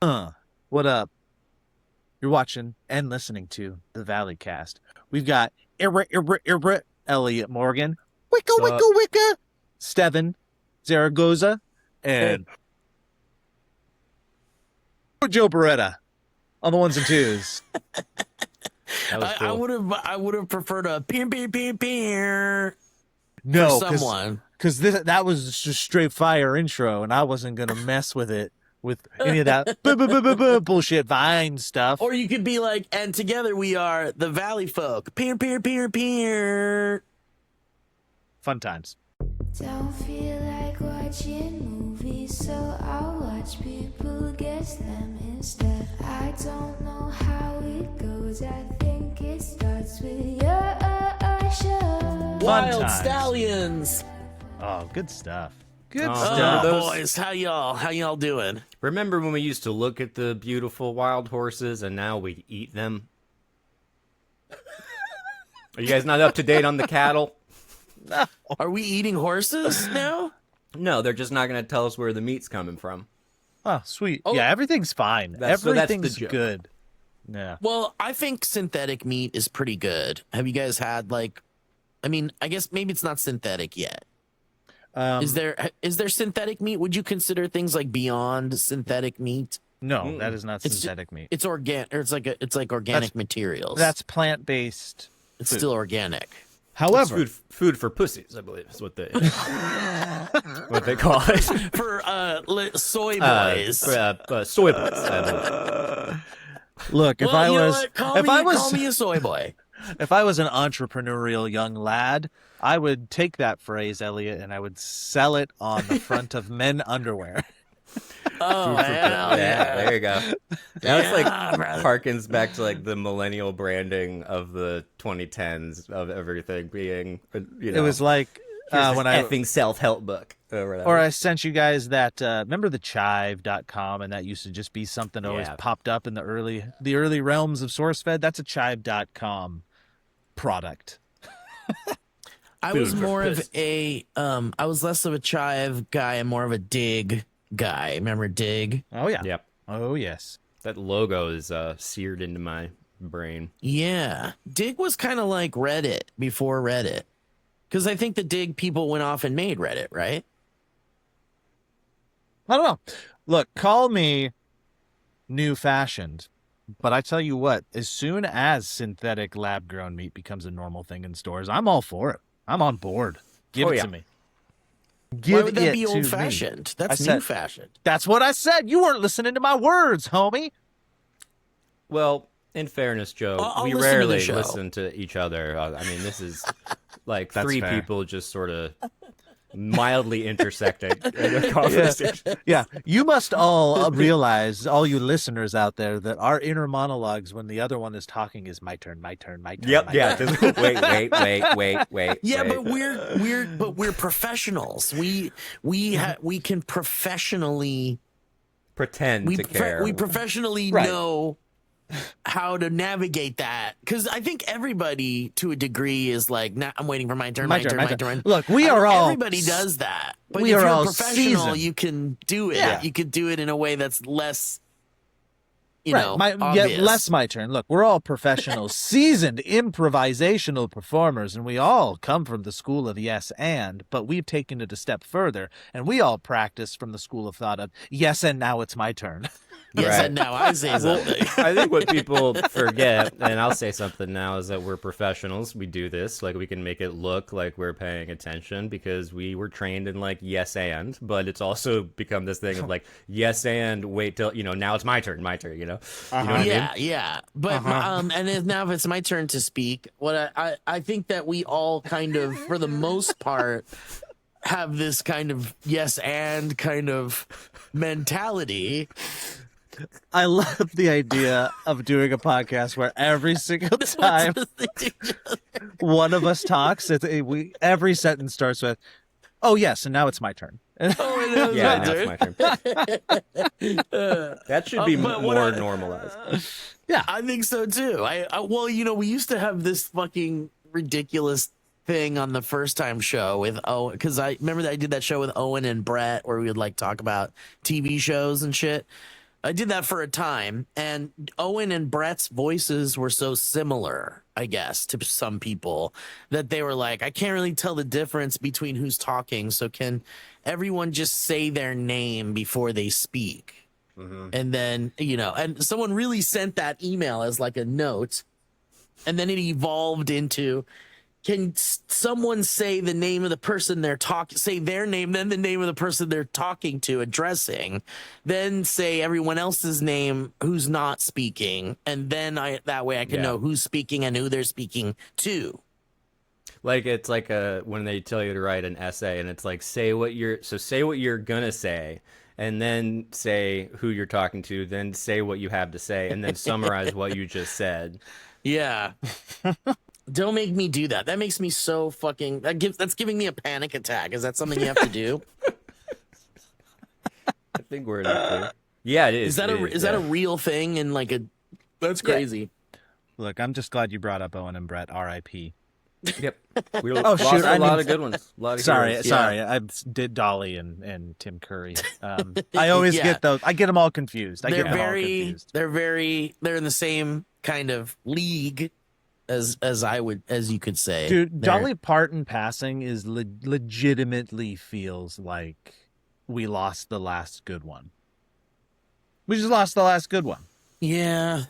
What up? You're watching and listening to the Valley Cast. We've got Elliott Morgan, Wicca Sup? Wicca Wicca, Steven Zaragoza, and Joe Beretta on the ones and twos. That was cool. I would have preferred a pew No, for someone. because that was just straight fire intro, and I wasn't gonna mess with it with any of that bullshit Vine stuff. Or you could be like, and together we are the Valleyfolk. Pew. Fun times. Don't feel like watching movies, so I'll watch people guess them instead. I don't know how it goes, I think it starts with your show. Wild times. Stallions. Oh, good stuff. Good Oh, stuff. those- Boys, how y'all doing? Remember when we used to look at the beautiful wild horses and now we eat them? Are you guys not up to date on the cattle? Are we eating horses now? No, they're just not going to tell us where the meat's coming from. Oh, sweet. Oh. Yeah, everything's fine. So that's the Everything's joke. good. Yeah. Well, I think synthetic meat is pretty good. Have you guys had I guess maybe it's not synthetic yet. Is there synthetic meat? Would you consider things like Beyond synthetic meat? No, that is not It's synthetic meat. It's organic, or it's like organic materials. That's plant-based. it's food. still organic. However, It's food for pussies, I believe, is what they call it. For soy boys. Soy boys, I believe. look, if Well, I you know was what? Call me a soy boy. if I was an entrepreneurial young lad, I would take that phrase, Elliot, and I would sell it on the front of men underwear. Oh, Yeah, there you go. Now it's Yeah, brother. harkens back to like the millennial branding of the 2010s of everything being, It was like when I effing self-help book or whatever. or I sent you guys that remember the chive.com, and that used to just be something that always Yeah. popped up in the early realms of SourceFed. That's a chive.com product. I Food was for more of pussies. I was less of a chive guy and more of a dig guy. Remember dig? Oh yeah. Yep. Oh yes. That logo is seared into my brain. Yeah. Dig was kind of like Reddit before Reddit. Because I think the dig people went off and made Reddit, right? I don't know. Look, call me new fashioned, but I tell you what, as soon as synthetic lab grown meat becomes a normal thing in stores, I'm all for it. I'm on board. Give Oh, it yeah. to me. Why Give would it that be to me. old fashioned? That's I said- new fashioned. That's what I said. You weren't listening to my words, homie. Well, in fairness, Joe, I'll we listen to the rarely show. listen to each other. I mean, this is like That's three fair. people just sort of mildly intersecting in a conversation. Yeah, you must all realize, all you listeners out there, that our inner monologues when the other one is talking is my turn, my turn, my turn. Yep. my Yeah. turn. Just wait. Yeah, wait. but we're professionals. We can professionally Pretend to care. we professionally Right. know how to navigate that, because I think everybody to a degree is like, nah, I'm waiting for my turn, my turn. Look, we are all Everybody does that, but we if are you're all a professional, seasoned. you can do it. Yeah. You could do it in a way that's less, right. obvious. Less my turn. Look, we're all professional, seasoned improvisational performers, and we all come from the school of yes and, but we've taken it a step further, and we all practice from the school of thought of yes and now it's my turn. Yes, Right. and now I say something. I think what people forget, and I'll say something now, is that we're professionals. We do this. Like, we can make it look like we're paying attention because we were trained in, like, yes and, but it's also become this thing of, like, yes and, wait till, now it's my turn, you know? You know what I mean? Yeah. But and then now if it's my turn to speak, what I think that we all kind of, for the most part, have this kind of yes and kind of mentality. I love the idea of doing a podcast where every single time one of us talks, every sentence starts with, "Oh yes, and now it's my turn." Oh, it is Yeah, my now turn. it's my turn. That should be but what more I- normalized. I think so too. Well, we used to have this fucking ridiculous thing on the first time show with Owen, because I remember that I did that show with Owen and Brett where we would like talk about TV shows and shit. I did that for a time, and Owen and Brett's voices were so similar, I guess, to some people that they were like, I can't really tell the difference between who's talking. So can everyone just say their name before they speak? And then, and someone really sent that email as like a note, and then it evolved into, can someone say the name of the person they're talking, say their name, then the name of the person they're talking to, addressing, then say everyone else's name who's not speaking. And then that way I can know who's speaking and who they're speaking to. Like it's like when they tell you to write an essay and it's like, say what you're gonna say, and then say who you're talking to, then say what you have to say, and then summarize what you just said. Yeah. Don't make me do that. That makes me so fucking. That's giving me a panic attack. Is that something you have to do? I think we're in the clear. Yeah, it is. Is that a real thing? And like that's crazy. Look, I'm just glad you brought up Owen and Brett. R.I.P. Yep. We Oh, lost shoot, a lot of good ones. A lot of Sorry, heroes. sorry. I did Dolly and Tim Curry. I always get those. I get them all confused. They're in the same kind of league as you could say. Dude, Dolly Parton passing is legitimately feels like we lost the last good one. We just lost the last good one. Yeah.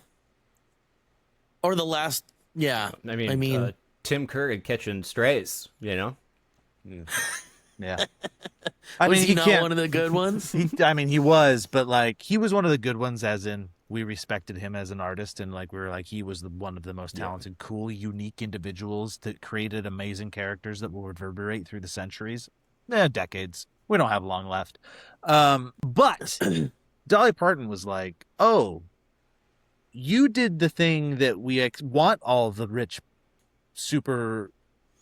Or the last. Yeah. I mean, Tim Curry catching strays. Yeah. Was he not one of the good ones? He was, but like he was one of the good ones, as in we respected him as an artist, and like we were like he was one of the most talented, cool, unique individuals that created amazing characters that will reverberate through the centuries, decades. We don't have long left, but Dolly Parton was like, "Oh, you did the thing that we want all the rich, super."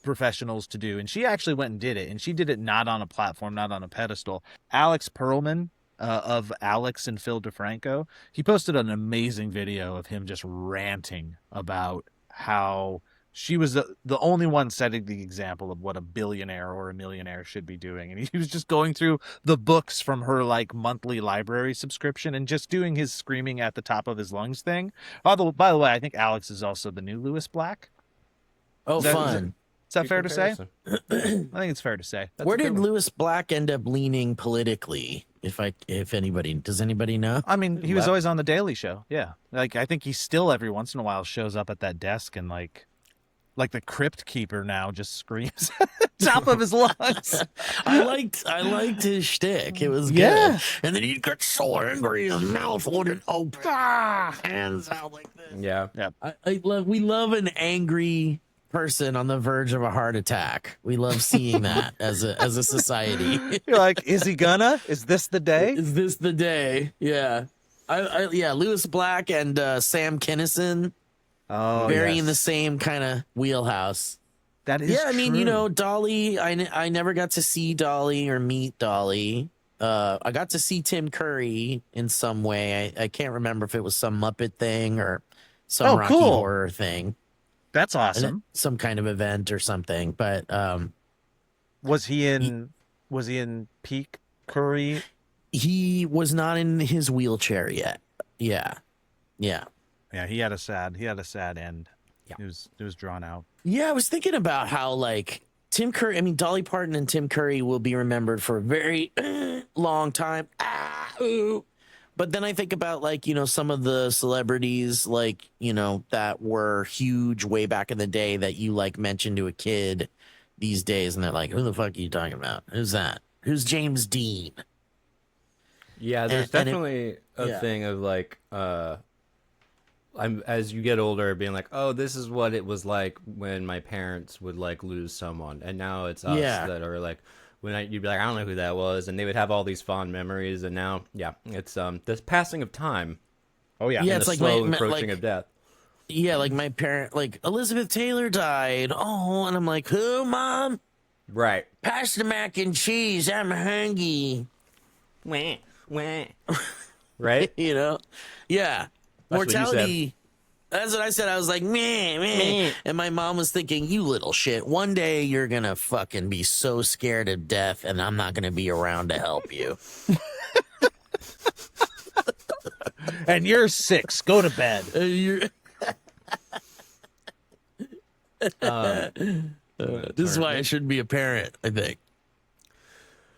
Professionals to do, and she actually went and did it, and she did it not on a platform, not on a pedestal. Alex Perlman of Alex and Phil DeFranco, he posted an amazing video of him just ranting about how she was the only one setting the example of what a billionaire or a millionaire should be doing, and he was just going through the books from her like monthly library subscription and just doing his screaming at the top of his lungs thing. Although, by the way, I think Alex is also the new Lewis Black. Oh, fun. Is that fair to say? I think it's fair to say. Where did Lewis Black end up leaning politically? If anybody, does anybody know? I mean, he was always on the Daily Show. Yeah, like I think he still every once in a while shows up at that desk and like the crypt keeper now just screams at the top of his lungs. I liked his shtick. It was good. And then he'd get so angry, his mouth wouldn't open, hands out like this. Yeah. We love an angry person on the verge of a heart attack. We love seeing that as a society. You're like, is he gonna? Is this the day? Is this the day? Yeah. Lewis Black and Sam Kinison. Oh, very in the same kind of wheelhouse. That is I mean, true. Dolly, I never got to see Dolly or meet Dolly. I got to see Tim Curry in some way. I can't remember if it was some Muppet thing or some Rocky Horror thing. That's awesome. Some kind of event or something. But was he in peak Curry? He was not in his wheelchair yet. Yeah. Yeah, he had a sad end. Yeah. It was drawn out. Yeah, I was thinking about how like Tim Curry, Dolly Parton and Tim Curry will be remembered for a very long time. But then I think about like, some of the celebrities like, that were huge way back in the day that you like mentioned to a kid these days. And they're like, who the fuck are you talking about? Who's that? Who's James Dean? Yeah, there's definitely a thing of like, as you get older, being like, oh, this is what it was like when my parents would like lose someone. And now it's us that are like, you'd be like, I don't know who that was, and they would have all these fond memories, and now, it's this passing of time. Oh yeah, it's like slow approaching of death. Yeah, like my parent, like Elizabeth Taylor died. Oh, and I'm like, who, Mom? Right. Pass the mac and cheese. I'm hungry. Wah, wah. Right? Yeah. That's Mortality. That's what I said. I was like, meh. And my mom was thinking, you little shit. One day you're going to fucking be so scared of death and I'm not going to be around to help you. and you're 6. Go to bed. This is why I shouldn't be a parent, I think.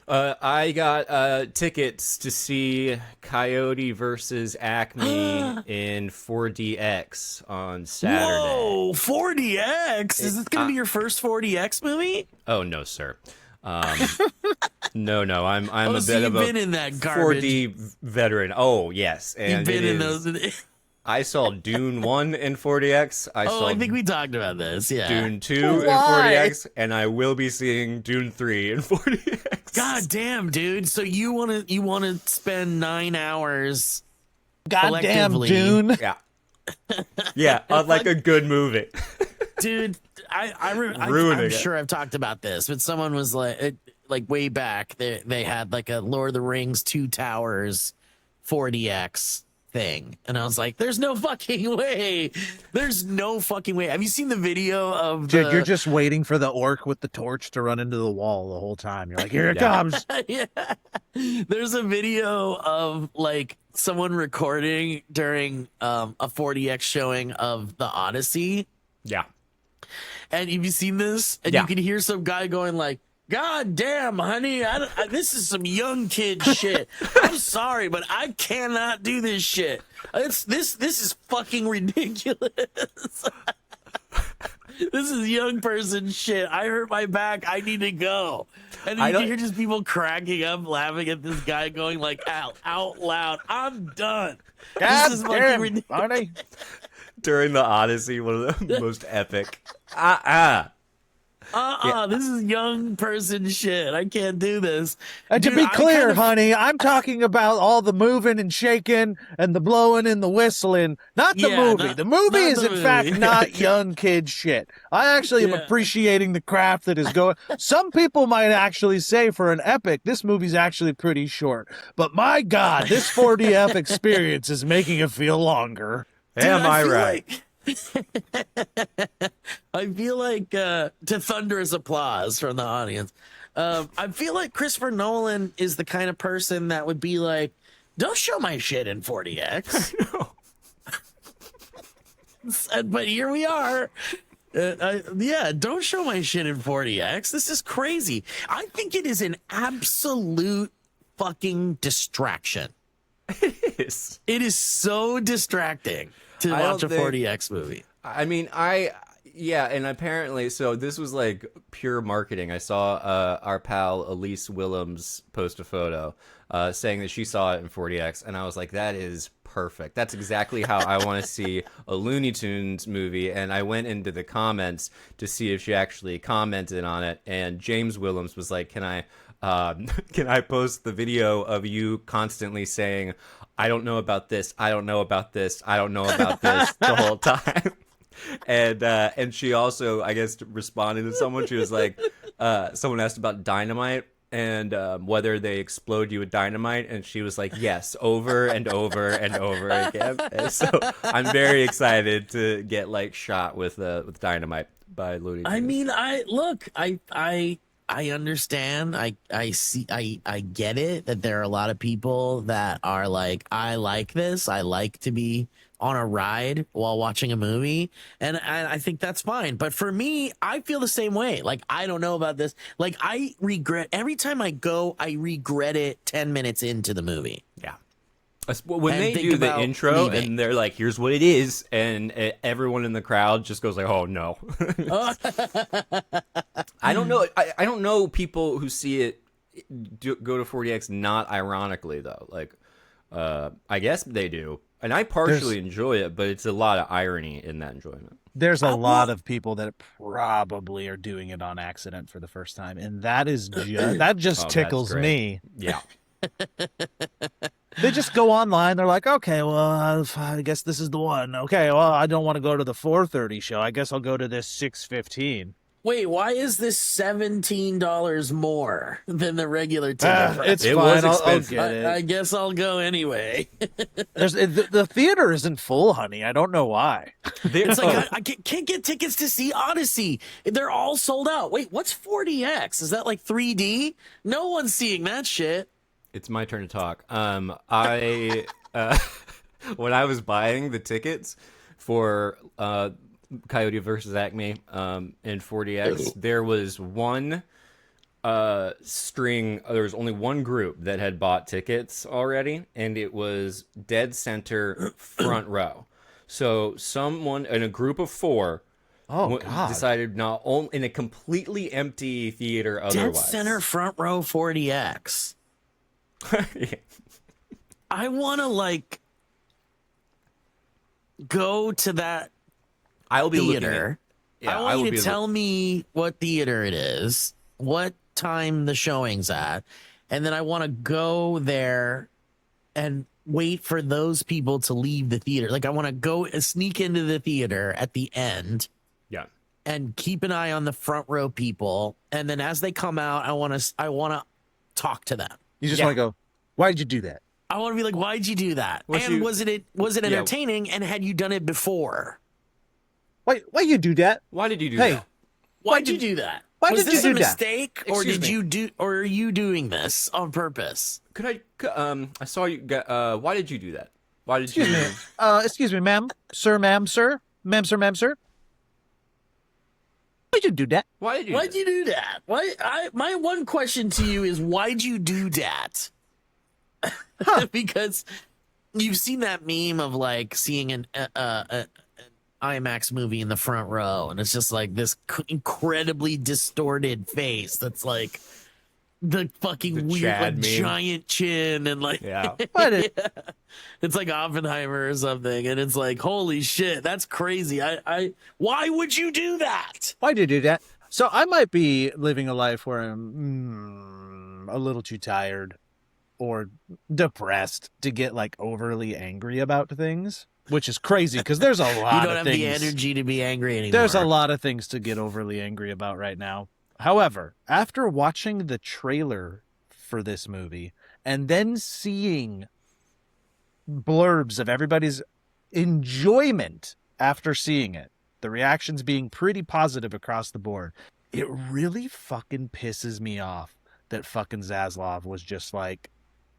I got tickets to see Coyote versus Acme in 4DX on Saturday. Whoa, 4DX? Is this going to be your first 4DX movie? Oh no, sir. No, I'm a So bit you've of a been in that garbage. 4D veteran. Oh yes, and You've been it in is- those. I saw Dune 1 in 4DX. I saw I think we talked about this. Yeah. Dune 2 in Why? 4DX, and I will be seeing Dune 3 in 4DX. God damn, dude. So you wanna spend 9 hours Goddamn collectively. Dune. Yeah. Yeah, like a good movie. Dude, Ruining I'm it. sure I've talked about this, but someone was like way back, they had like a Lord of the Rings 2 Towers 4DX thing, and I was like, there's no fucking way. There's no fucking way. Have you seen the video of Dude, you're just waiting for the orc with the torch to run into the wall the whole time. You're like, here it comes. Yeah. There's a video of like someone recording during a 4DX showing of the Odyssey. Yeah. And have you seen this? And Yeah. you can hear some guy going like, God damn, honey, this is some young kid shit. I'm sorry, but I cannot do this shit. This is fucking ridiculous. This is young person shit. I hurt my back. I need to go. And you can hear just people cracking up, laughing at this guy going like out loud, I'm done. God This is fucking damn, ridiculous. honey. During the Odyssey, one of the most epic. This is young person shit. I can't do this. And to Dude, be I clear, kind of- honey, I'm talking about all the moving and shaking and the blowing and the whistling, not the Yeah, movie. The movie not is, the in fact, movie. not young kid shit. I actually am Yeah. appreciating the craft that is going. Some people might actually say for an epic, this movie's actually pretty short. But my God, this 4DF experience is making it feel longer. Am I feel right? like- I feel like to thunderous applause from the audience. I feel like Christopher Nolan is the kind of person that would be like, don't show my shit in 4DX. But here we are. Don't show my shit in 4DX. This is crazy. I think it is an absolute fucking distraction. It is. It is so distracting to I watch a don't think- 4DX movie. I mean, and apparently, so this was like pure marketing. I saw our pal Elise Willems post a photo saying that she saw it in 4DX, and I was like, that is perfect. That's exactly how I want to see a Looney Tunes movie. And I went into the comments to see if she actually commented on it, and James Willems was like, can I post the video of you constantly saying, I don't know about this, I don't know about this, I don't know about this the whole time? And she also, I guess, responded to someone. She was like, someone asked about dynamite and whether they explode you with dynamite, and she was like, yes, over and over and over again. And so I'm very excited to get like shot with dynamite by Looney Tunes. I mean, I understand. I see. I get it that there are a lot of people that are like, I like this. I like to be on a ride while watching a movie, and I think that's fine. But for me, I feel the same way. Like, I don't know about this. Like, I regret every time I go. I regret it 10 minutes into the movie. Yeah. When And they think do the about intro leaving. and they're like, here's what it is, and everyone in the crowd just goes like, oh no. I don't know. I don't know people who see it go to 4DX not ironically though. Like, I guess they do, and I partially enjoy it, but it's a lot of irony in that enjoyment. There's a lot of people that probably are doing it on accident for the first time, and that is that just Oh, that's tickles great. me. Yeah. They just go online. They're like, okay, well, I guess this is the one. Okay, well, I don't want to go to the 4:30 show. I guess I'll go to this 6:15. Wait, why is this $17 more than the regular ticket price? It's It fine. was I'll expensive. get it. I guess I'll go anyway. The theater isn't full, honey. I don't know why. It's like I can't get tickets to see Odyssey. They're all sold out. Wait, what's 4DX? Is that like 3D? No one's seeing that shit. It's my turn to talk. I when I was buying the tickets for Coyote versus Acme in 40X, there was one there was only one group that had bought tickets already, and it was dead center front row. So someone in a group of four God. decided not only in a completely empty theater otherwise. Dead center front row 40X. Yeah. I want to like go to that I will be theater. looking at, I want you to tell me what theater it is, what time the showing's at, and then I want to go there and wait for those people to leave the theater. Like I want to go sneak into the theater at the end. Yeah. And keep an eye on the front row people, and then as they come out, I want to talk to them. You just want to go, why did you do that? I want to be like, why'd you do that? Was it entertaining? And had you done it before? Why you do that? Why did you do Hey, that? Why'd you do that? Why Was did this you a do that? mistake, or Excuse did me. you do, or are you doing this on purpose? Could I saw you why did you do that? Why did Excuse you me. Excuse me, ma'am. Sir, ma'am, sir. Ma'am, sir, ma'am, sir. Why'd you do that? Why'd You do that? My one question to you is, why'd you do that? Because you've seen that meme of like seeing an IMAX movie in the front row, and it's just like this incredibly distorted face that's like the fucking The weird Chad like, meme. giant chin, and like Yeah. it's like Oppenheimer or something, and it's like, holy shit, that's crazy. I why would you do that? Why'd you do that? So I might be living a life where I'm a little too tired or depressed to get like overly angry about things, which is crazy because there's a lot You don't of have things. the energy to be angry anymore. There's a lot of things to get overly angry about right now. However, after watching the trailer for this movie and then seeing blurbs of everybody's enjoyment after seeing it, the reactions being pretty positive across the board, it really fucking pisses me off that fucking Zaslav was just like,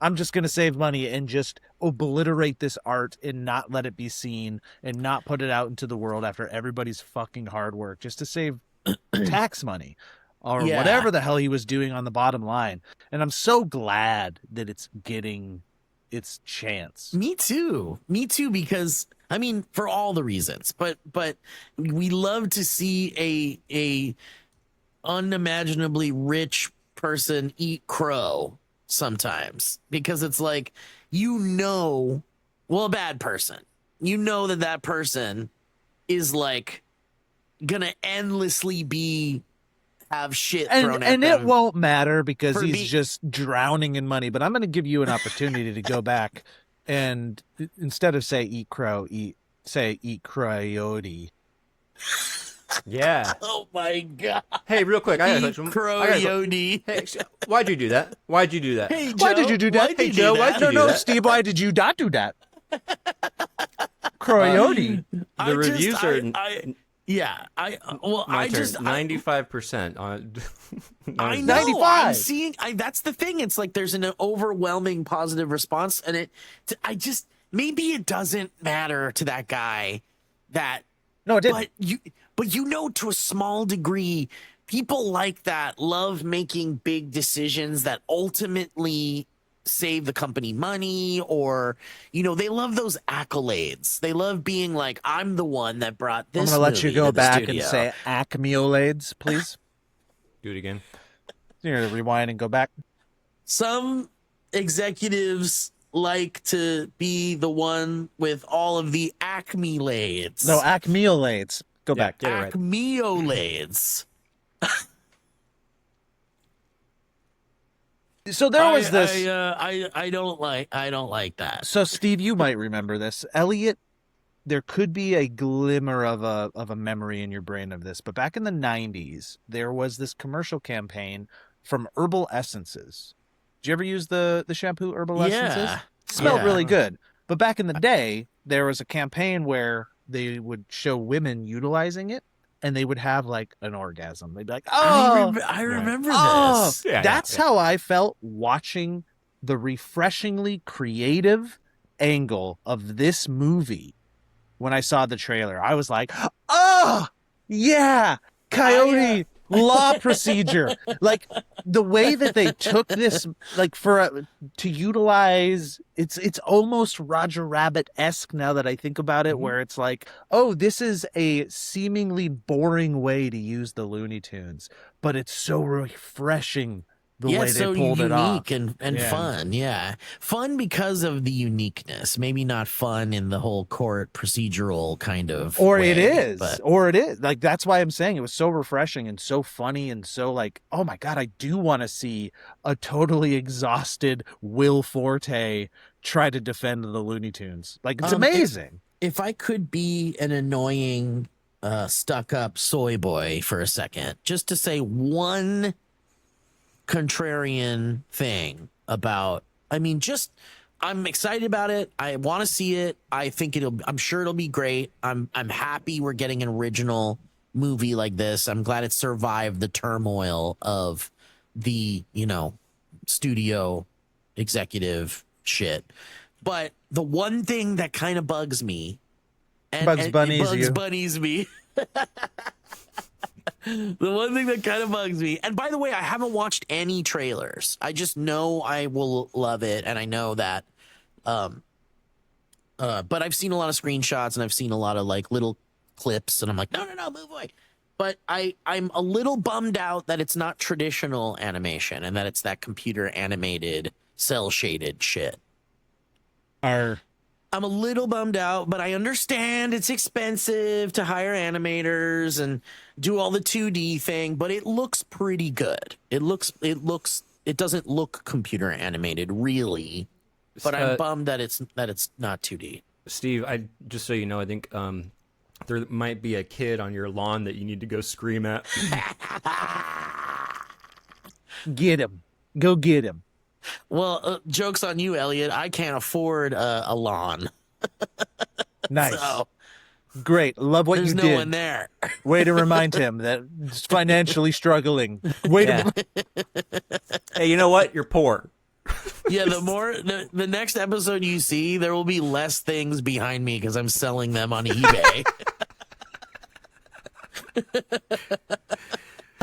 I'm just going to save money and just obliterate this art and not let it be seen and not put it out into the world after everybody's fucking hard work just to save tax money or Yeah. whatever the hell he was doing on the bottom line. And I'm so glad that it's getting its chance. Me too, because I mean, for all the reasons, but we love to see a unimaginably rich person eat crow sometimes, because it's like, well, a bad person, that person is like gonna endlessly have shit thrown at and them. it won't matter because For he's me- just drowning in money. But I'm going to give you an opportunity to go back and instead of say eat crow, say eat coyote. Yeah. Oh my god! Hey, real quick, I got a Eat question. Coyote. Hey, why'd you do that? Why'd you do that? Hey, Why Joe, did you do that? why'd Hey, you Joe, do why'd that? you do no, that? Steve, why did you not do that? Coyote. The reviews are I just 95% on. I know. 95. I'm seeing. That's the thing. It's like there's an overwhelming positive response, and maybe it doesn't matter to that guy that. No, it didn't. But to a small degree, people like that love making big decisions that ultimately save the company money, or they love those accolades. They love being like, I'm the one that brought I'm this. going to let you movie go to the back studio. and say acmeolades, please. Do it again. You're going to rewind and go back. Some executives like to be the one with all of the accolades. No, acmeolades. Go back. Get it right. Acmeolades. So there was this. I don't like that. So Steve, you might remember this. Elliott, there could be a glimmer of a memory in your brain of this, but back in the 90s, there was this commercial campaign from Herbal Essences. Did you ever use the shampoo Herbal Essences? Yeah. It smelled Yeah. really good. But back in the day, there was a campaign where they would show women utilizing it and they would have like an orgasm. They'd be like, oh, I remember oh, this. Yeah, that's how I felt watching the refreshingly creative angle of this movie when I saw the trailer. I was like, oh, yeah, Coyote law procedure. Like the way that they took this, like to utilize, it's almost Roger Rabbit-esque now that I think about it, where it's like, oh, this is a seemingly boring way to use the Looney Tunes, but it's so refreshing the way they pulled it off. And fun. Yeah. Fun because of the uniqueness. Maybe not fun in the whole court procedural kind of way, It is. Like, that's why I'm saying it was so refreshing and so funny and so like, oh my God, I do want to see a totally exhausted Will Forte try to defend the Looney Tunes. Like, it's amazing. If I could be an annoying, stuck-up soy boy for a second, just to say one contrarian thing about, I'm excited about it. I want to see it. I'm sure it'll be great. I'm happy we're getting an original movie like this. I'm glad it survived the turmoil of the, studio executive shit. But the one thing that kind of bugs me Bugs Bunnies me. The one thing that kind of bugs me, and by the way, I haven't watched any trailers. I just know I will love it, and I know that. But I've seen a lot of screenshots, and I've seen a lot of like little clips, and I'm like, no, move away. But I'm a little bummed out that it's not traditional animation, and that it's that computer animated, cell shaded shit. I'm a little bummed out, but I understand it's expensive to hire animators and do all the 2D thing, but it looks pretty good. It doesn't look computer animated really, but I'm bummed that it's not 2D. Steve, just so you know, I think there might be a kid on your lawn that you need to go scream at. Get him. Go get him. Well, joke's on you, Elliott. I can't afford a lawn. Nice. So, great. Love what you did. there's no one there. Way to remind him that he's financially struggling. Hey, you know what? You're poor. Yeah, the next episode you see, there will be less things behind me because I'm selling them on eBay.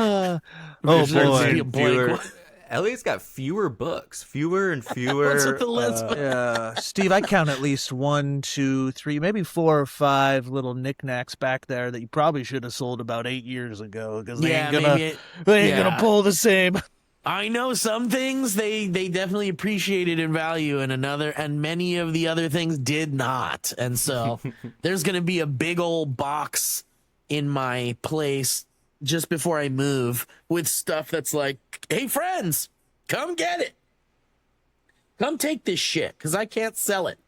Oh There's gonna be a boy. blank one. Elliott's got fewer books, fewer and fewer. What's with the list? Yeah, Steve, I count at least 1, 2, 3, maybe 4 or 5 little knickknacks back there that you probably should have sold about 8 years ago because they ain't gonna pull the same. I know some things they definitely appreciated in value, and many of the other things did not. And so there's gonna be a big old box in my place just before I move with stuff that's like, hey friends, come get it. Come take this shit because I can't sell it.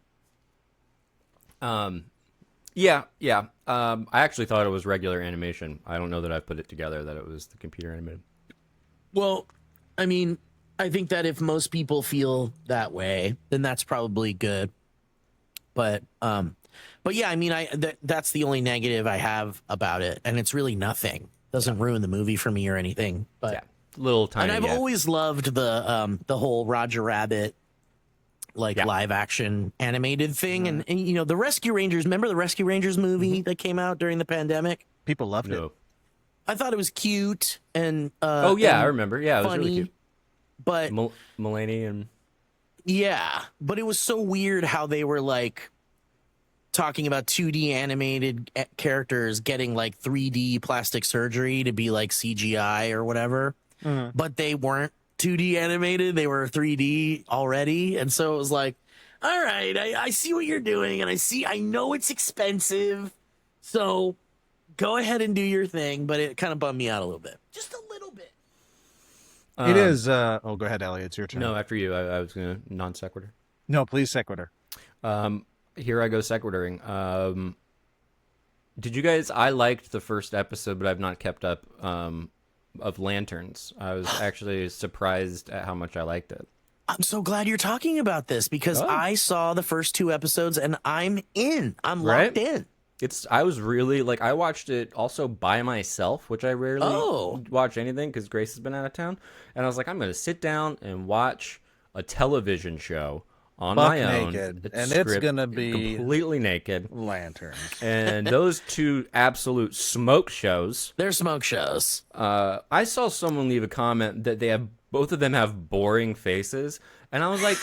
Yeah. I actually thought it was regular animation. I don't know that I put it together that it was the computer animated. Well, I think that if most people feel that way, then that's probably good. But yeah, that's the only negative I have about it, and it's really nothing. Doesn't ruin the movie for me or anything. But Yeah, little tiny. and I've always loved the whole Roger Rabbit live action animated thing, and the Rescue Rangers. Remember the Rescue Rangers movie that came out during the pandemic? People loved it. I thought it was cute and I remember. Yeah, it was funny, really cute. but Mulaney and yeah, but it was so weird how they were like talking about 2D animated characters getting like 3D plastic surgery to be like CGI or whatever, but they weren't 2D animated. They were 3D already. And so it was like, all right, I see what you're doing, and I know it's expensive, so go ahead and do your thing. But it kind of bummed me out a little bit, just a little bit. It is. Go ahead, Elliot. It's your turn. No, after you. I was gonna non sequitur. No, please sequitur. Here I go sequituring. Did you guys? I liked the first episode, but I've not kept up. Of Lanterns. I was actually surprised at how much I liked it. I'm so glad you're talking about this because I saw the first 2 episodes and I'm in. I'm locked in. I was really I watched it also by myself, which I rarely watch anything because Grace has been out of town. And I was like, I'm going to sit down and watch a television show on Buck my own. naked, and it's script- gonna be completely naked. Lanterns. And those two absolute smoke shows. They're smoke shows. I saw someone leave a comment that both of them have boring faces, and I was like,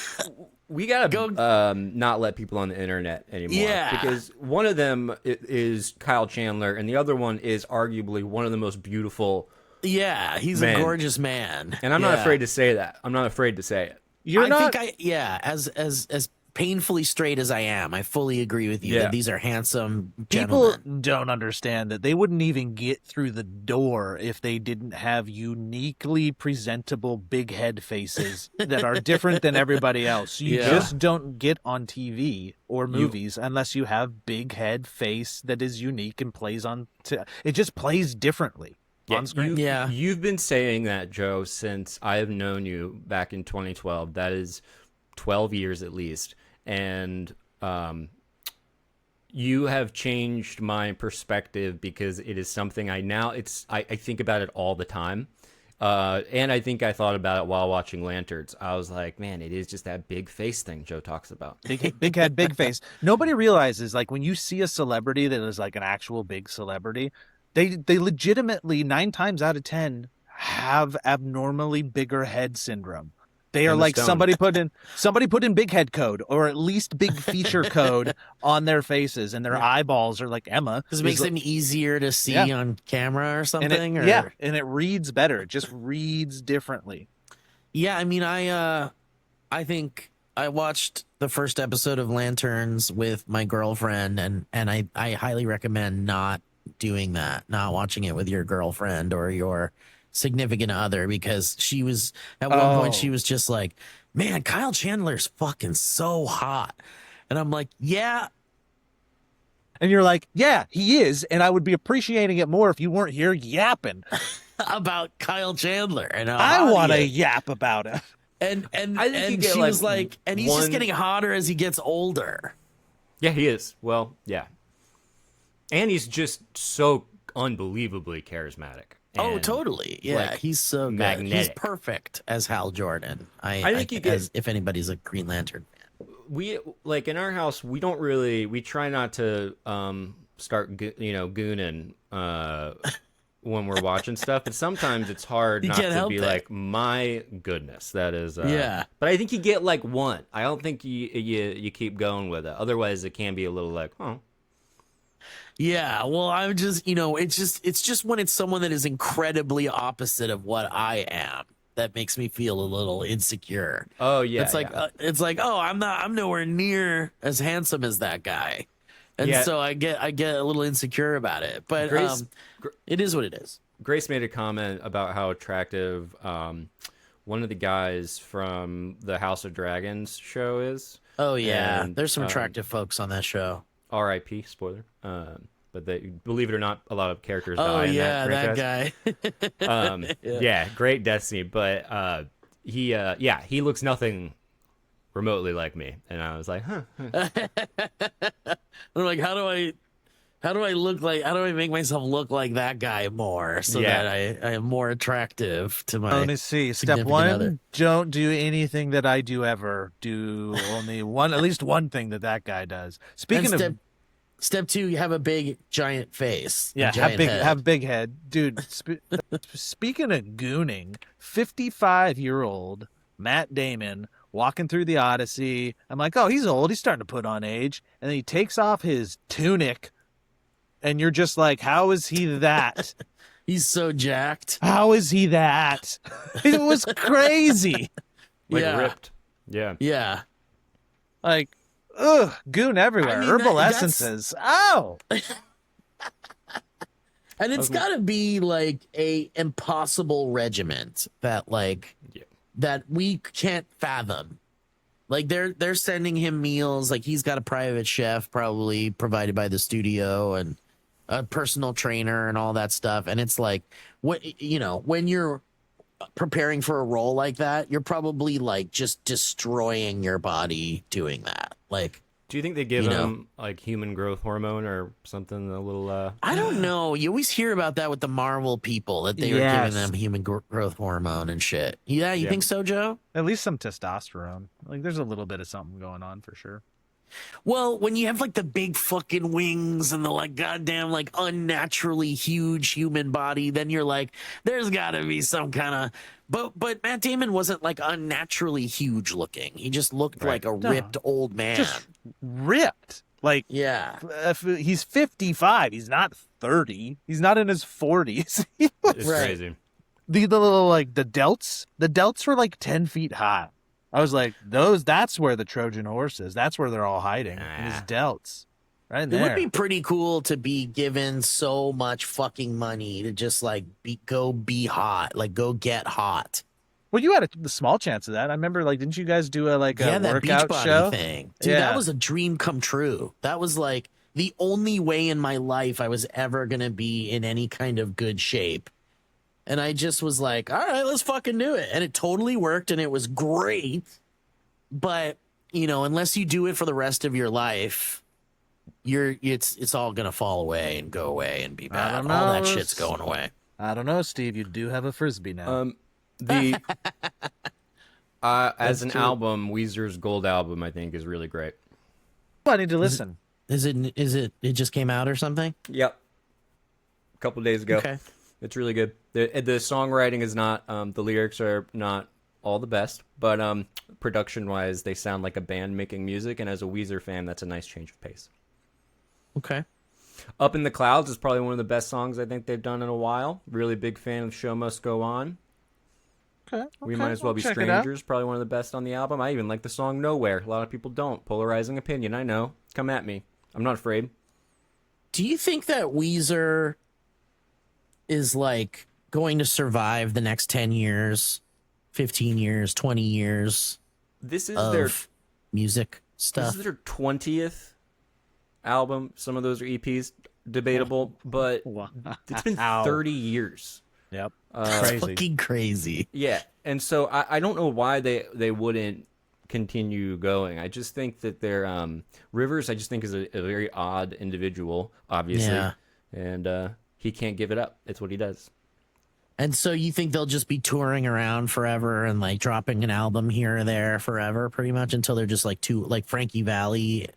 we gotta not let people on the internet anymore. Yeah. Because one of them is Kyle Chandler, and the other one is arguably one of the most beautiful. Yeah, he's Man. a gorgeous man. And I'm not afraid to say that. I'm not afraid to say it. As painfully straight as I am, I fully agree with you Yeah. that these are handsome People gentlemen. don't understand that they wouldn't even get through the door if they didn't have uniquely presentable big head faces that are different than everybody else. You Yeah. just don't get on TV or movies unless you have big head face that is unique and plays on. It just plays differently on screen. You've been saying that, Joe, since I have known you back in 2012. That is 12 years at least. And you have changed my perspective because it is something I think about it all the time. And I think I thought about it while watching Lanterns. I was like, man, it is just that big face thing Joe talks about. Big head, big face. Nobody realizes, like, when you see a celebrity that is like an actual big celebrity, they legitimately 9 times out of 10 have abnormally bigger head syndrome. They are like somebody put in big head code or at least big feature code on their faces, and their eyeballs are like Emma. Because it makes them easier to see on camera or something. And it reads better. It just reads differently. Yeah, I mean, I think I watched the first episode of Lanterns with my girlfriend, and I highly recommend not doing that, not watching it with your girlfriend or your significant other, because she was at one point she was just like, man, Kyle Chandler's fucking so hot. And I'm like, yeah. And you're like, yeah, he is, and I would be appreciating it more if you weren't here yapping about Kyle Chandler. And I want to yap about it. And I think you get, she like, was like, and he's just getting hotter as he gets older. Yeah, he is. Well, yeah. And he's just so unbelievably charismatic. Oh, totally. Yeah, like, he's so good. magnetic. He's perfect as Hal Jordan. I think you get, if anybody's a Green Lantern fan. We, like, in our house, we try not to start gooning when we're watching stuff, but sometimes it's hard not to be like, my goodness, that is yeah. But I think you get like one. I don't think you keep going with it. Otherwise it can be a little like, oh. Yeah, well, I'm just, it's just when it's someone that is incredibly opposite of what I am that makes me feel a little insecure. Oh yeah, it's like, oh, I'm nowhere near as handsome as that guy, and so I get a little insecure about it. But it is what it is. Grace made a comment about how attractive one of the guys from the House of Dragons show is. Oh yeah, and, there's some attractive folks on that show. R.I.P. Spoiler. But they, believe it or not, a lot of characters die in that guy. Yeah, great death scene. But he looks nothing remotely like me, and I was like, huh. I'm like, how do I look like? How do I make myself look like that guy more so that I am more attractive to my? Let me see. Step one: other. Don't do anything that I do ever. Do only at least one thing that guy does. Speaking of. Step 2, you have a big giant face. Yeah, have big head, dude. Speaking of gooning, 55-year-old Matt Damon walking through the Odyssey. I'm like, oh, he's old. He's starting to put on age, and then he takes off his tunic, and you're just like, how is he that? He's so jacked. How is he that? It was crazy. Ripped. Yeah. Like. Ugh, goon everywhere. I mean, Herbal essences. Oh. And it's got to be like a impossible regiment that that we can't fathom. Like they're sending him meals. Like he's got a private chef probably provided by the studio and a personal trainer and all that stuff. And it's like, when you're preparing for a role like that, you're probably like just destroying your body doing that. Like, Do you think they give You know. him like human growth hormone or something? A little. I don't know. You always hear about that with the Marvel people that they were Yes. giving them human growth hormone and shit. Yeah, you Yeah. think so, Joe? At least some testosterone. Like there's a little bit of something going on for sure. Well, when you have like the big fucking wings and the like goddamn like unnaturally huge human body, then you're like, there's got to be some kind of. But Matt Damon wasn't like unnaturally huge looking. He just looked Right. like a No. ripped old man. Just ripped. Like Yeah. he's 55. He's not 30. He's not in his 40s. It's Right. crazy. the little like the delts were like 10 feet high. I was like, that's where the Trojan horse is. That's where they're all hiding. In his delts. Right It there. would be pretty cool to be given so much fucking money to just like go be hot, like go get hot. Well, you had the small chance of that. I remember, like, didn't you guys do a Yeah, that workout Beachbody show? thing. Dude, Yeah. that was a dream come true. That was like the only way in my life I was ever going to be in any kind of good shape. And I just was like, all right, let's fucking do it. And it totally worked and it was great. But, you know, unless you do it for the rest of your life, it's all going to fall away and go away and be bad. don't All know. that shit's going away. I don't know, Steve. You do have a frisbee now. The as an true. album, Weezer's Gold album, I think, is really great. I need to listen. It just came out or something? Yep. A couple days ago. Okay. It's really good. The songwriting is not, the lyrics are not all the best, but production-wise, they sound like a band making music, and as a Weezer fan, that's a nice change of pace. Okay. Up in the Clouds is probably one of the best songs I think they've done in a while. Really big fan of Show Must Go On. Okay. We Might As Well Be check it out. Strangers, probably one of the best on the album. I even like the song Nowhere. A lot of people don't. Polarizing opinion, I know. Come at me. I'm not afraid. Do you think that Weezer is like going to survive the next 10 years, 15 years, 20 years This is of their music this stuff? is their 20th album. Some of those are EPs, debatable, but it's been Ow. 30 years. Yep. That's fucking crazy. Yeah, and so I don't know why they wouldn't continue going. I just think that they're Rivers. I just think is a very odd individual, obviously, Yeah. and he can't give it up. It's what he does. And so you think they'll just be touring around forever and like dropping an album here or there forever, pretty much until they're just like Frankie Valli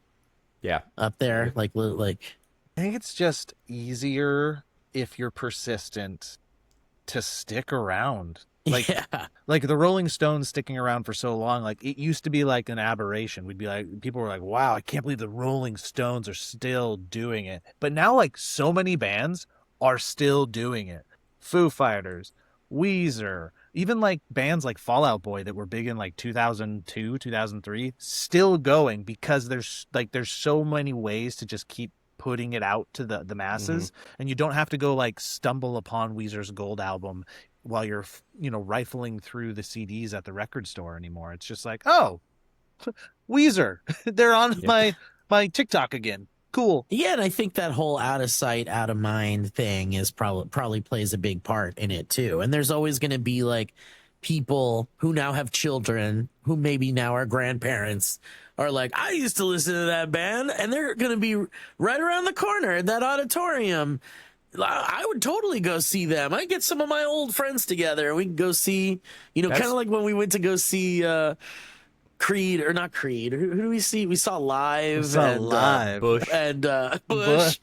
Yeah, up there, like I think it's just easier if you're persistent to stick around. Like, yeah, like the Rolling Stones sticking around for so long, like it used to be like an aberration. We'd be like, people were like, wow, I can't believe the Rolling Stones are still doing it. But now, like, so many bands are still doing it. Foo Fighters, Weezer, even like bands like Fall Out Boy that were big in like 2002, 2003, still going because there's so many ways to just keep putting it out to the masses, and you don't have to go like stumble upon Weezer's Gold album while you're rifling through the CDs at the record store anymore. It's just like, oh, Weezer, they're on my TikTok again. Cool. yeah. And I think that whole out of sight, out of mind thing is probably plays a big part in it too. And there's always going to be like people who now have children who maybe now are grandparents are like, I used to listen to that band, and they're going to be right around the corner at that auditorium. I would totally go see them. I get some of my old friends together and we can go see, kind of like when we went to go see Creed, or not Creed. Who do we see? We saw Live. Bush. And Bush.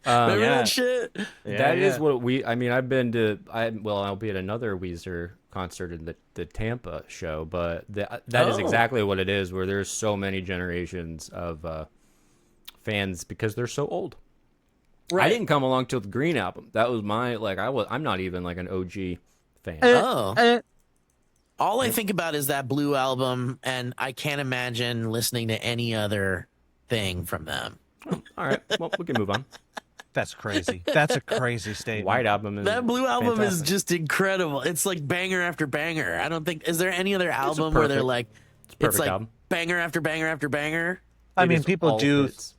Remember yeah. that shit? That is what I've been to. I'll be at another Weezer concert in the Tampa show, but that is exactly what it is. Where there's so many generations of fans because they're so old. Right. I didn't come along till the Green album. That was my I'm not even like an OG fan. Oh. All I think about is that Blue album, and I can't imagine listening to any other thing from them. All right, well we can move on. That's crazy. That's a crazy statement. White album is That Blue album is fantastic. just incredible. It's like banger after banger. I don't think, is there any other album where they're like, perfect like album. banger after banger after banger? I It mean, is people all do hits.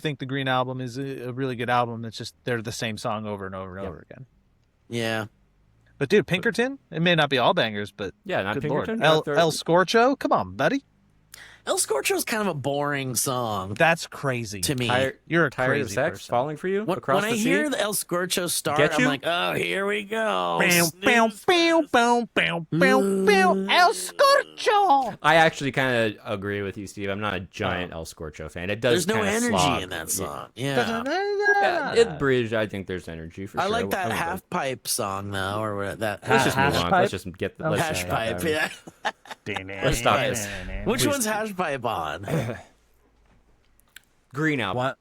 think the Green album is a really good album. It's just they're the same song over and over and over again. Yeah. But dude, Pinkerton, it may not be all bangers, but Yeah, not good Pinkerton. lord, El Scorcho, come on, buddy. El Scorcho's kind of a boring song That's crazy to me. You're a Tired of crazy sex person. falling for you When across I the hear sea? the El Scorcho start, Get I'm you? like, oh, here we go. Bow, bow, bow, bow, bow, bow, bow, El Scorcho. I actually kind of agree with you, Steve. I'm not a giant El Scorcho fan. It does. There's no kinda energy slog. in that song. Yeah. Yeah, it bridge. I think there's energy for I sure. like that I'm- half pipe song though, or what that. Let's just move Hash on. pipe? Let's just get the. Let's hash just pipe. Yeah. Let's stop this. Which Please. one's hash pipe on? Green album. What?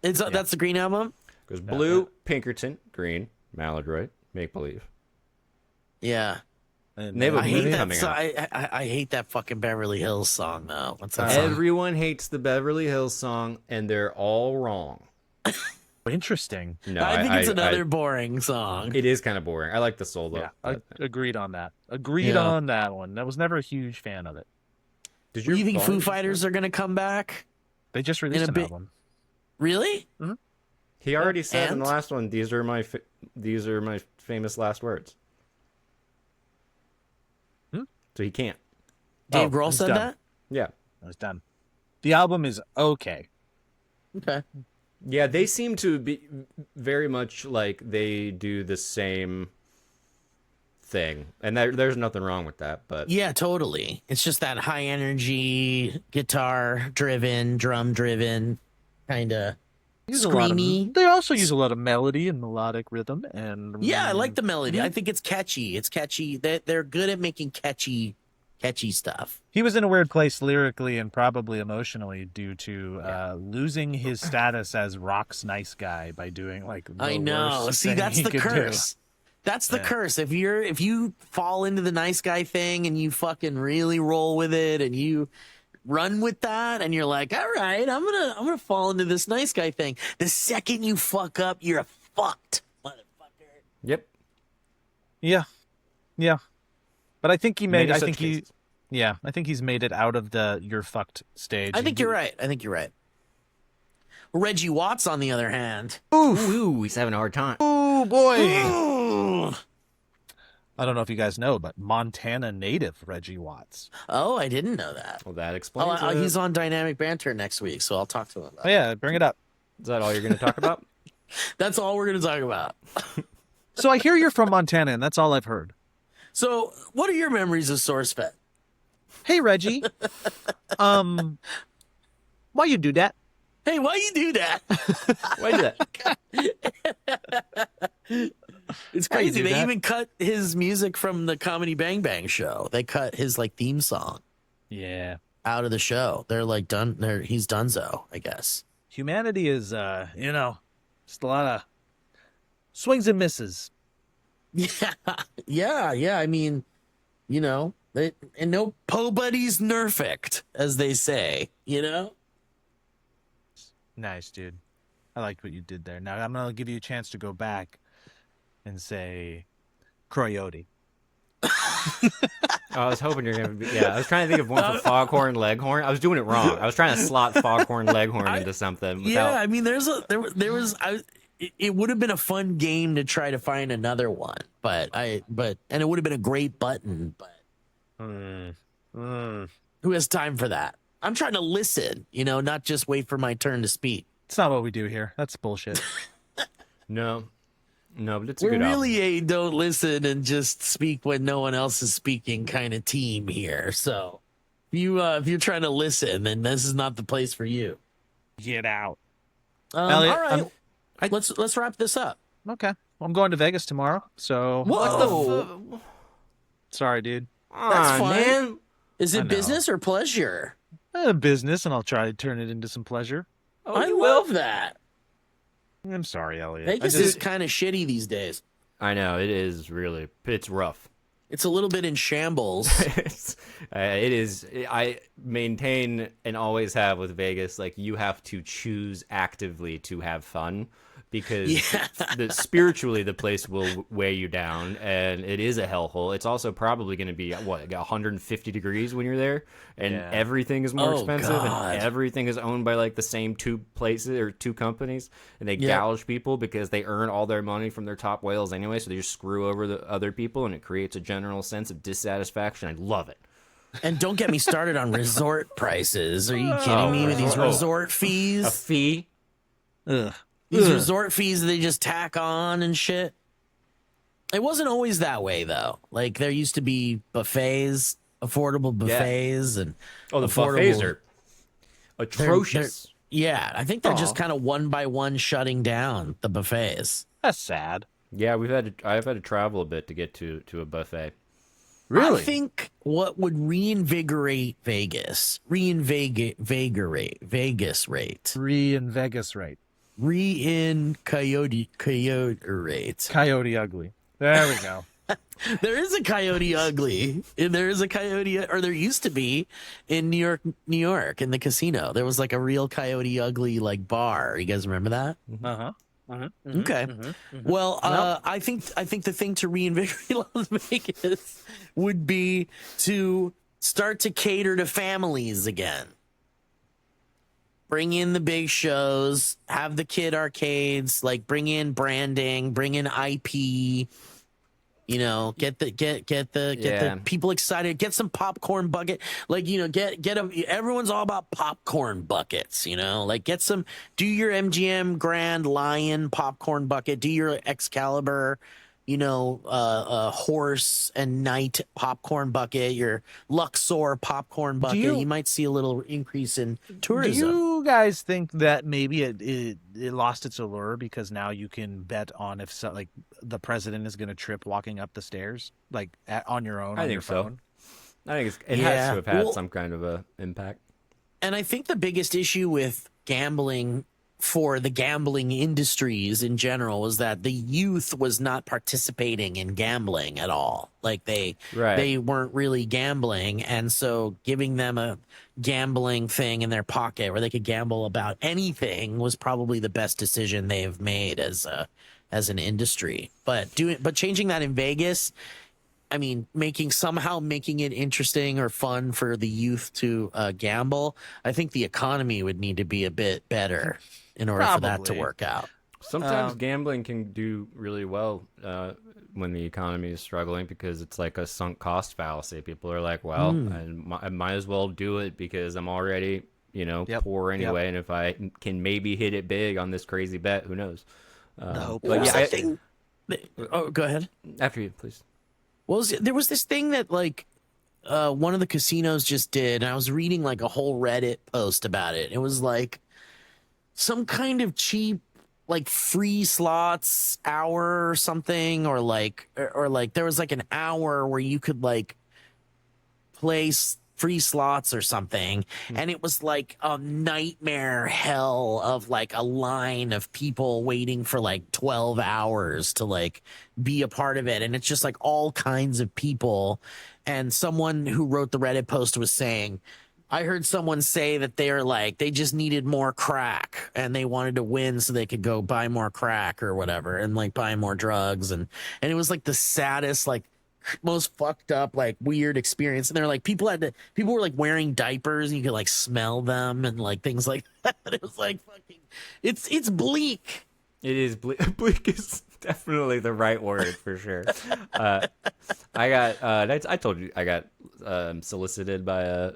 It's that's the Green album. Goes blue, Pinkerton, green, Maladroit, Make Believe. Yeah. And they have a I hate movie that. coming out. I hate that fucking Beverly Hills song though. What's that song? Everyone hates the Beverly Hills song, and they're all wrong. Interesting. No, I think it's another boring song. It is kind of boring. I like the solo. Yeah, but- agreed on that. Agreed Yeah. on that one. I was never a huge fan of it. Did Do you think volume- Foo Fighters are gonna come back? They just released a an bit- album. Really? He already said in the And? last one, these are my famous last words. So he can't. Dave Grohl it's said done. that? Yeah. I was done. The album is okay. Okay. Yeah, they seem to be very much like they do the same thing. And there's nothing wrong with that, but Yeah, totally. It's just that high energy, guitar driven, drum driven, kind of Use a lot of- screamy. they also use a lot of melody and melodic rhythm, and Yeah, I like the melody. I think it's catchy. It's catchy. They're good at making catchy stuff. He was in a weird place lyrically and probably emotionally due to losing his status as rock's nice guy by doing like the I know. worst See, thing that's he the could do. curse. That's the Yeah. curse. If you fall into the nice guy thing and you fucking really roll with it and you run with that and you're like, all right, I'm gonna fall into this nice guy thing. The second you fuck up, you're fucked, motherfucker. yep. Yeah, yeah. But I think he made. Many I such think he. cases. Yeah, I think he's made it out of the "you're fucked" stage. I think you're right. Reggie Watts, on the other hand, Ooh, he's having a hard time. Oh boy! Ooh. I don't know if you guys know, but Montana native Reggie Watts. Oh, I didn't know that. Well, that explains Oh, it. he's on Dynamic Banter next week, so I'll talk to him about Oh yeah, bring it up. Is that all you're going to talk about? That's all we're going to talk about. So I hear you're from Montana, and that's all I've heard. So, what are your memories of SourceFed? Hey Reggie, why you do that? Hey, why you do that? Why do that? It's Why you crazy. do They that? even cut his music from the Comedy Bang Bang show. They cut his like theme song Yeah, out of the show. They're like done. He's donezo, I guess. humanity is just a lot of swings and misses. Yeah. I mean, and no po buddies nerfect, as they say. Nice, dude. I liked what you did there. Now I'm gonna give you a chance to go back and say Coyote. I was hoping you're going to be. Yeah, I was trying to think of one for Foghorn Leghorn. I was doing it wrong. I was trying to slot Foghorn Leghorn into something. Yeah, Without... I mean, there was. It would have been a fun game to try to find another one, and it would have been a great button, but who has time for that? I'm trying to listen, not just wait for my turn to speak. It's not what we do here. That's bullshit. No, but it's a We're good album. really a don't listen and just speak when no one else is speaking kind of team here. So if you're trying to listen, then this is not the place for you. Get out. All Elliot, right, let's wrap this up. Okay. Well, I'm going to Vegas tomorrow, so Whoa, sorry, dude. that's fine. Man. Is I it know. business or pleasure? Business, and I'll try to turn it into some pleasure. Oh, I you love will? that. I'm sorry, Elliot. Vegas is kind of shitty these days. I know, it is really. It's rough. It's a little bit in shambles. It is. I maintain and always have with Vegas, like, you have to choose actively to have fun because spiritually the place will weigh you down, and it is a hellhole. It's also probably going to be, what, 150 degrees when you're there, and Yeah. everything is more Oh, expensive, God. and everything is owned by, like, the same two places or two companies, and they gouge people because they earn all their money from their top whales anyway, so they just screw over the other people, and it creates a general sense of dissatisfaction. I love it. And don't get me started on resort prices. Are you kidding me with these resort A fees? fee? Ugh. These resort fees that they just tack on and shit. It wasn't always that way though. Like there used to be buffets, affordable buffets, and Oh, the affordable, buffets are atrocious. yeah, I think they're just kind of one by one shutting down the buffets. That's sad. Yeah, I've had to travel a bit to get to a buffet. Really? I think what would reinvigorate Vegas, Vegas rate, Three in Vegas, right? Coyote rate. Coyote ugly. There we go. There is a Coyote ugly. There is a Coyote, or there used to be in New York, in the casino. There was like a real Coyote ugly like bar. You guys remember that? Uh-huh. Okay. Well, I think the thing to reinvigorate Las Vegas would be to start to cater to families again. Bring in the big shows, have the kid arcades, like bring in branding, bring in IP. You know, get the people excited. Get some popcorn bucket. Like, you know, everyone's all about popcorn buckets, you know, like do your MGM Grand Lion popcorn bucket, do your Excalibur, you know, horse and knight popcorn bucket, your Luxor popcorn bucket. You might see a little increase in tourism. Do you guys think that maybe it lost its allure because now you can bet on if like the president is going to trip walking up the stairs, like on your own? I on think your so. phone? I think it has to have had some kind of a impact. And I think the biggest issue with gambling for the gambling industries in general is that the youth was not participating in gambling at all. Like they weren't really gambling. And so giving them a gambling thing in their pocket where they could gamble about anything was probably the best decision they have made as an industry. But changing that in Vegas, I mean, making it interesting or fun for the youth to gamble, I think the economy would need to be a bit better in order for that to work out. Sometimes gambling can do really well when the economy is struggling because it's like a sunk cost fallacy. People are like, well, I might as well do it because I'm already, you know, poor anyway. And if I can maybe hit it big on this crazy bet, who knows? But yeah, go ahead. After you, please. Well, there was this thing that like one of the casinos just did, and I was reading like a whole Reddit post about it. It was like some kind of cheap, like free slots hour or something, or like there was like an hour where you could like play free slots or something, and it was like a nightmare hell of like a line of people waiting for like 12 hours to like be a part of it, and it's just like all kinds of people. And someone who wrote the Reddit post was saying, I heard someone say that they just needed more crack and they wanted to win so they could go buy more crack or whatever and like buy more drugs, and it was like the saddest, like most fucked up, like weird experience. And they're like, people were like wearing diapers and you could like smell them and like things like that. It was like fucking, it's bleak. It is bleak. Bleak is definitely the right word for sure. I told you I got solicited by a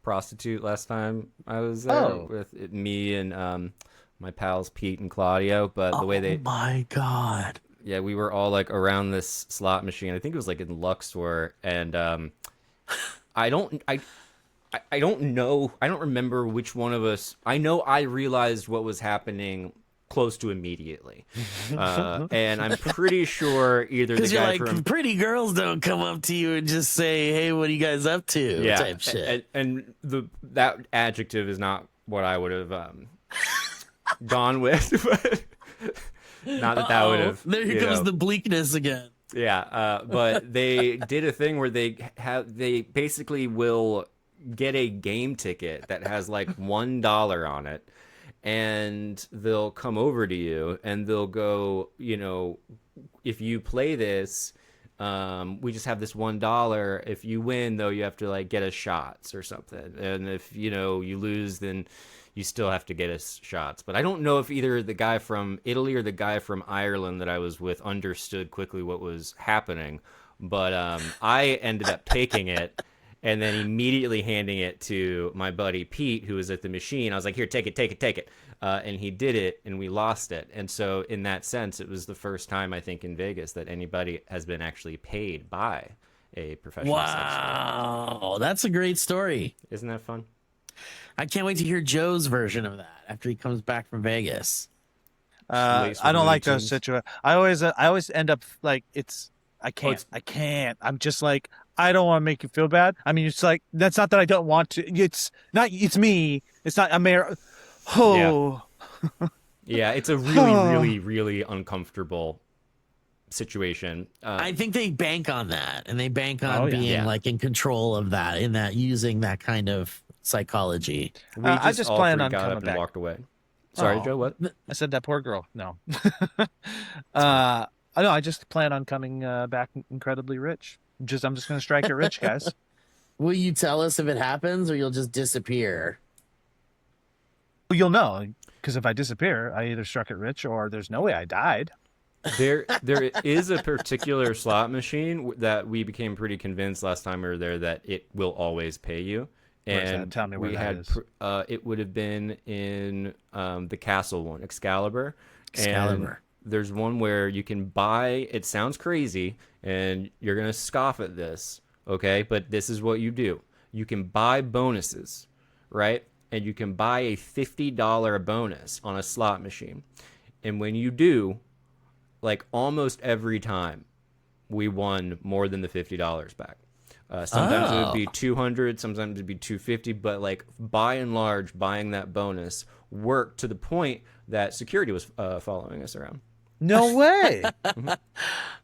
prostitute last time I was there with me and my pals Pete and Claudio. But the way oh my god. Yeah, we were all like around this slot machine. I think it was like in Luxor, and I don't know. I don't remember which one of us. I know I realized what was happening close to immediately, and I'm pretty sure either the guy like, pretty girls don't come up to you and just say, "Hey, what are you guys up to?" type shit. And that adjective is not what I would have gone with, but. Not that would have. There comes the bleakness again. Yeah, but they did a thing where they basically will get a game ticket that has like $1 on it, and they'll come over to you and they'll go, you know, if you play this, we just have this $1. If you win, though, you have to like get us shots or something, and if you lose, then you still have to get us shots. But I don't know if either the guy from Italy or the guy from Ireland that I was with understood quickly what was happening. But I ended up taking it, and then immediately handing it to my buddy Pete, who was at the machine. I was like, here, take it. And he did it, and we lost it. And so in that sense, it was the first time, I think, in Vegas that anybody has been actually paid by a professional sex worker. Wow, that's a great story. Isn't that fun? I can't wait to hear Joe's version of that after he comes back from Vegas. I don't like those situations. I always end up like I can't. I'm just like, I don't want to make you feel bad. I mean, it's like, that's not that I don't want to. It's not. It's me. It's not. Oh. Yeah, it's a really, really uncomfortable situation. I think they bank on that, and they bank on being like in control of that, in that using that kind of psychology. I just planned on coming back. Walked away. Sorry, Joe. What? I said that poor girl. No. I just plan on coming back incredibly rich. I'm just going to strike it rich, guys. Will you tell us if it happens, or you'll just disappear? Well, you'll know, because if I disappear, I either struck it rich or there's no way I died. There is a particular slot machine that we became pretty convinced last time we were there that it will always pay you. And tell me where that is. It would have been in the castle one, Excalibur. Excalibur. And there's one where you can buy. It sounds crazy, and you're gonna scoff at this, okay? But this is what you do. You can buy bonuses, right? And you can buy a $50 bonus on a slot machine. And when you do, like almost every time, we won more than the $50 back. Sometimes it would be 200, sometimes it'd be 250, but like by and large, buying that bonus worked to the point that security was following us around. No way.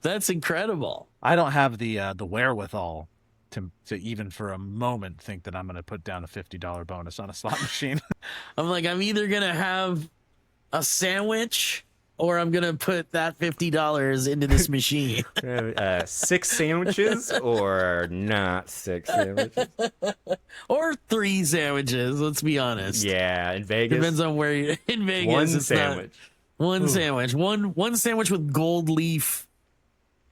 That's incredible. I don't have the wherewithal to even for a moment think that I'm going to put down a $50 bonus on a slot machine. I'm either going to have a sandwich or I'm going to put that $50 into this machine. 6 sandwiches or not 6 sandwiches? Or 3 sandwiches, let's be honest. Yeah, in Vegas. Depends on where you're in Vegas. One sandwich. One sandwich. One sandwich with gold leaf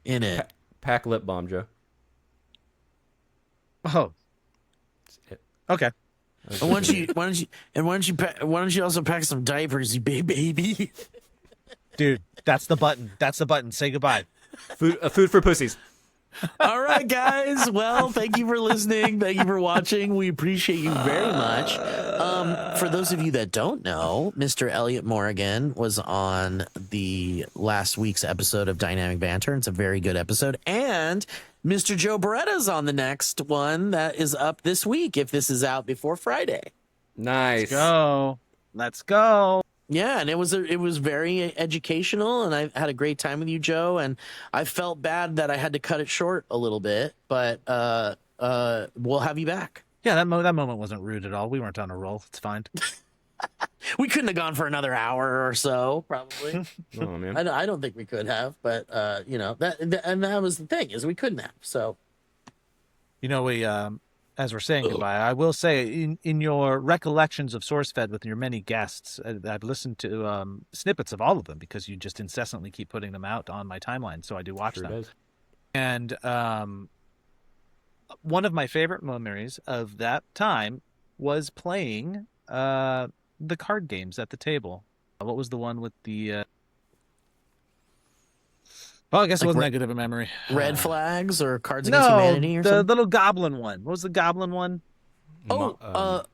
in it. Pack lip balm, Joe. Oh. Okay. And why don't you also pack some diapers, you baby? Dude, that's the button. That's the button. Say goodbye. Food for pussies. All right, guys. Well, thank you for listening. Thank you for watching. We appreciate you very much. For those of you that don't know, Mr. Elliott Morrigan was on the last week's episode of Dynamic Banter. It's a very good episode. And Mr. Joe Beretta's on the next one that is up this week, if this is out before Friday. Nice. Let's go. Yeah, and it was very educational, and I had a great time with you, Joe. And I felt bad that I had to cut it short a little bit, but we'll have you back. Yeah, that moment wasn't rude at all. We weren't on a roll. It's fine. We couldn't have gone for another hour or so, probably. Oh man, I don't think we could have, but that was the thing, is we couldn't have. So, we as we're saying goodbye, I will say in your recollections of SourceFed with your many guests, I've listened to snippets of all of them because you just incessantly keep putting them out on my timeline. So I do watch them. Does. And one of my favorite memories of that time was playing the card games at the table. What was the one with the... Well, I guess it wasn't that good of a memory. Red Flags or Cards Against Humanity or something? The little goblin one. What was the goblin one? The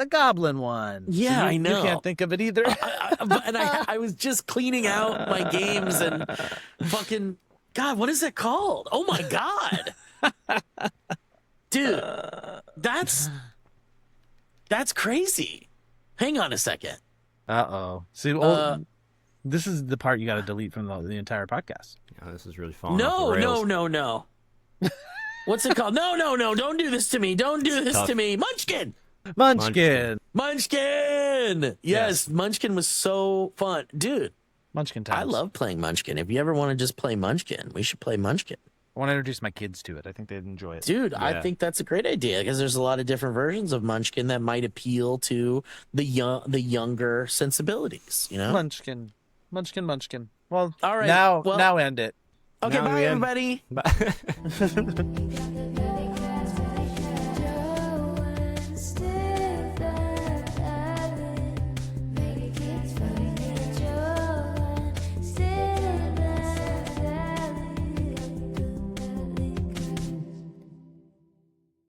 goblin one. Yeah, so I know. You can't think of it either. I was just cleaning out my games and fucking... God, what is that called? Oh, my God. Dude, that's crazy. Hang on a second. Uh-oh. See, this is the part you got to delete from the entire podcast. Oh, this is really falling off the rails. No. What's it called? No. Don't do this to me. Don't do this to me. Munchkin. Yes, Munchkin was so fun. Dude. Munchkin times. I love playing Munchkin. If you ever want to just play Munchkin, we should play Munchkin. I want to introduce my kids to it. I think they'd enjoy it. Dude, yeah. I think that's a great idea because there's a lot of different versions of Munchkin that might appeal to the younger sensibilities, Munchkin. Well, all right. Now end it. Okay, Now bye we end. everybody. Bye.